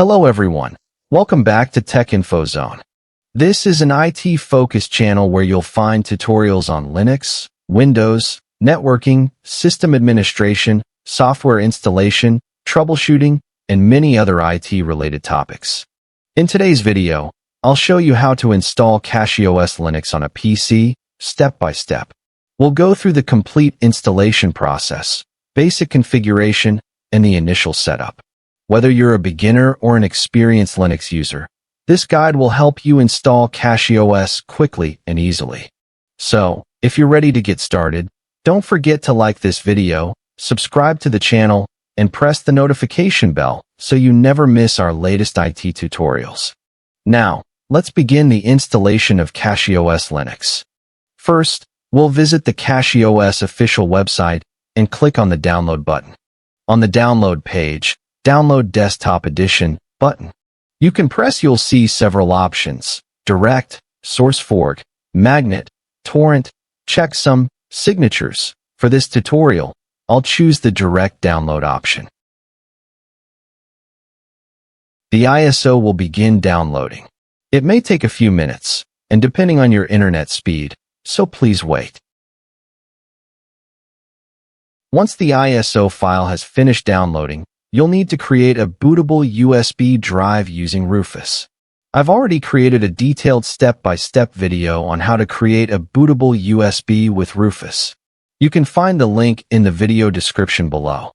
Hello everyone. Welcome back to Tech Info Zone. This is an IT-focused channel where you'll find tutorials on Linux, Windows, networking, system administration, software installation, troubleshooting, and many other IT-related topics. In today's video, I'll show you how to install cachyos Linux on a PC, step by step. We'll go through the complete installation process, basic configuration, and the initial setup. Whether you're a beginner or an experienced Linux user, this guide will help you install cachyos quickly and easily. So, if you're ready to get started, don't forget to like this video, subscribe to the channel, and press the notification bell so you never miss our latest IT tutorials. Now, let's begin the installation of cachyos Linux. First, we'll visit the cachyos official website and click on the download button. On the download page, Download Desktop Edition button. You can press. You'll see several options: Direct, SourceForge, Magnet, Torrent, Checksum, Signatures. For this tutorial, I'll choose the Direct Download option. The ISO will begin downloading. It may take a few minutes, and depending on your internet speed, so please wait. Once the ISO file has finished downloading, you'll need to create a bootable USB drive using Rufus. I've already created a detailed step-by-step video on how to create a bootable USB with Rufus. You can find the link in the video description below.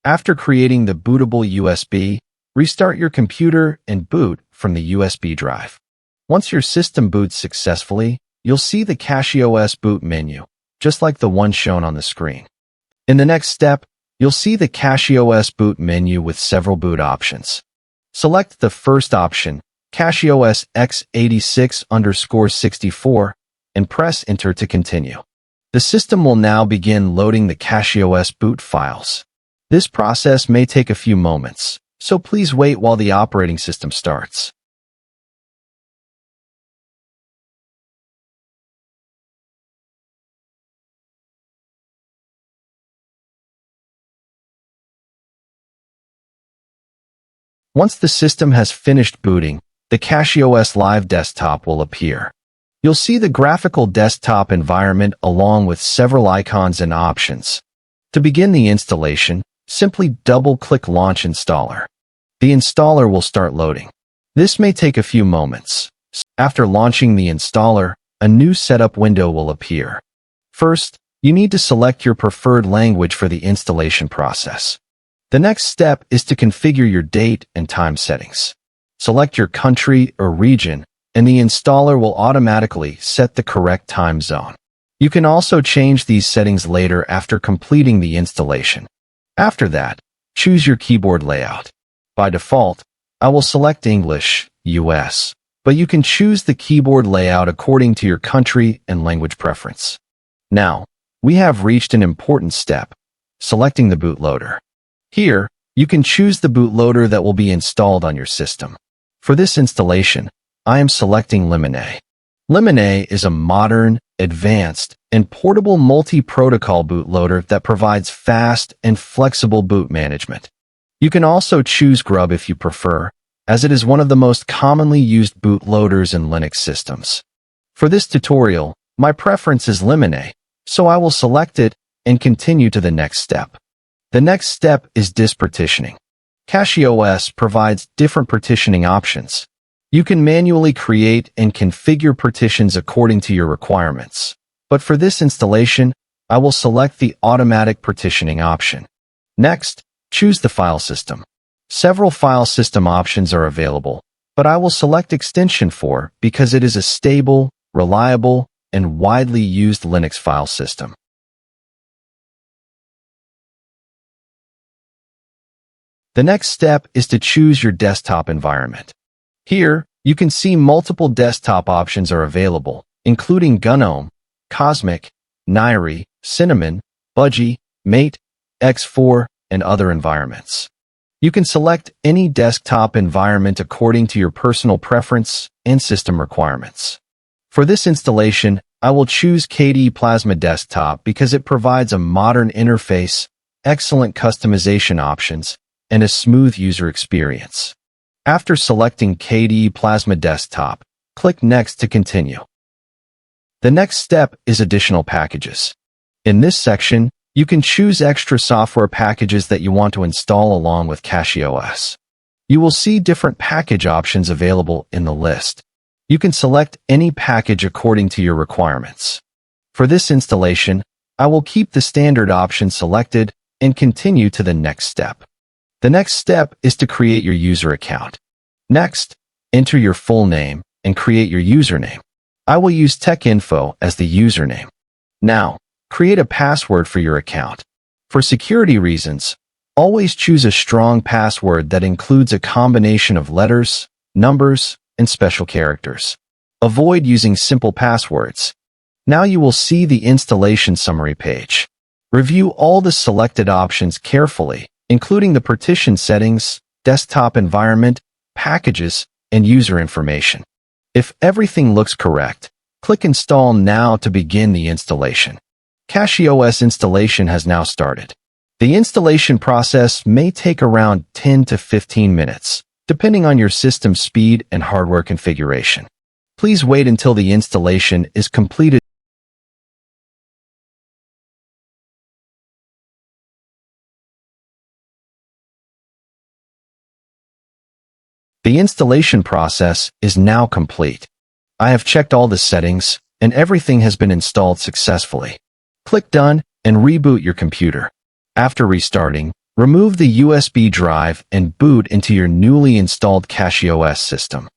After creating the bootable USB, restart your computer and boot from the USB drive. Once your system boots successfully, you'll see the cachyos boot menu, just like the one shown on the screen. In the next step, you'll see the cachyos boot menu with several boot options. Select the first option, cachyos x86_64, and press Enter to continue. The system will now begin loading the cachyos boot files. This process may take a few moments, so please wait while the operating system starts. Once the system has finished booting, the cachyos Live desktop will appear. You'll see the graphical desktop environment along with several icons and options. To begin the installation, simply double-click Launch Installer. The installer will start loading. This may take a few moments. After launching the installer, a new setup window will appear. First, you need to select your preferred language for the installation process. The next step is to configure your date and time settings. Select your country or region, and the installer will automatically set the correct time zone. You can also change these settings later after completing the installation. After that, choose your keyboard layout. By default, I will select English, US, but you can choose the keyboard layout according to your country and language preference. Now, we have reached an important step, selecting the bootloader. Here, you can choose the bootloader that will be installed on your system. For this installation, I am selecting Lemonade. Lemonade is a modern, advanced, and portable multi-protocol bootloader that provides fast and flexible boot management. You can also choose Grub if you prefer, as it is one of the most commonly used bootloaders in Linux systems. For this tutorial, my preference is Lemonade, so I will select it and continue to the next step. The next step is disk partitioning. Cachyos provides different partitioning options. You can manually create and configure partitions according to your requirements. But for this installation, I will select the automatic partitioning option. Next, choose the file system. Several file system options are available, but I will select Extension 4 because it is a stable, reliable, and widely used Linux file system. The next step is to choose your desktop environment. Here, you can see multiple desktop options are available, including GNOME, Cosmic, Nairi, Cinnamon, Budgie, Mate, X4, and other environments. You can select any desktop environment according to your personal preference and system requirements. For this installation, I will choose KDE Plasma Desktop because it provides a modern interface, excellent customization options, and a smooth user experience. After selecting KDE Plasma Desktop, click Next to continue. The next step is additional packages. In this section, you can choose extra software packages that you want to install along with cachyos. You will see different package options available in the list. You can select any package according to your requirements. For this installation, I will keep the standard option selected and continue to the next step. The next step is to create your user account. Next, enter your full name and create your username. I will use TechInfo as the username. Now, create a password for your account. For security reasons, always choose a strong password that includes a combination of letters, numbers, and special characters. Avoid using simple passwords. Now you will see the installation summary page. Review all the selected options carefully, including the partition settings, desktop environment, packages, and user information. If everything looks correct, click Install Now to begin the installation. cachyos installation has now started. The installation process may take around 10 to 15 minutes, depending on your system speed and hardware configuration. Please wait until the installation is completed. The installation process is now complete. I have checked all the settings, and everything has been installed successfully. Click Done and reboot your computer. After restarting, remove the USB drive and boot into your newly installed cachyos system.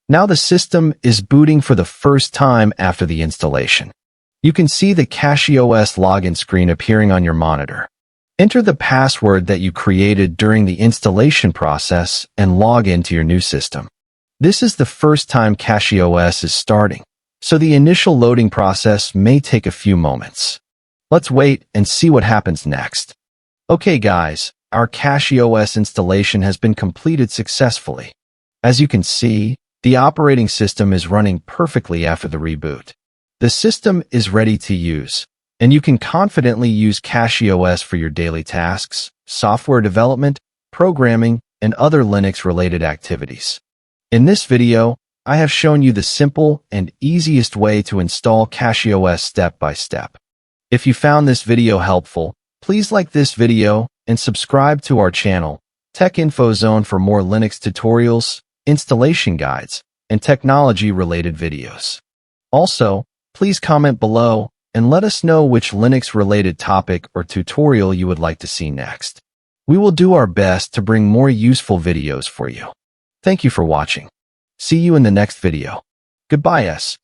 Now the system is booting for the first time after the installation. You can see the cachyos login screen appearing on your monitor. Enter the password that you created during the installation process and log into your new system. This is the first time cachyos is starting, so the initial loading process may take a few moments. Let's wait and see what happens next. Okay guys, our cachyos installation has been completed successfully. As you can see, the operating system is running perfectly after the reboot. The system is ready to use, and you can confidently use cachyos for your daily tasks, software development, programming, and other Linux-related activities. In this video, I have shown you the simple and easiest way to install cachyos step by step. If you found this video helpful, please like this video and subscribe to our channel, Tech Info Zone, for more Linux tutorials, installation guides, and technology-related videos. Also, please comment below and let us know which Linux-related topic or tutorial you would like to see next. We will do our best to bring more useful videos for you. Thank you for watching. See you in the next video. Goodbye.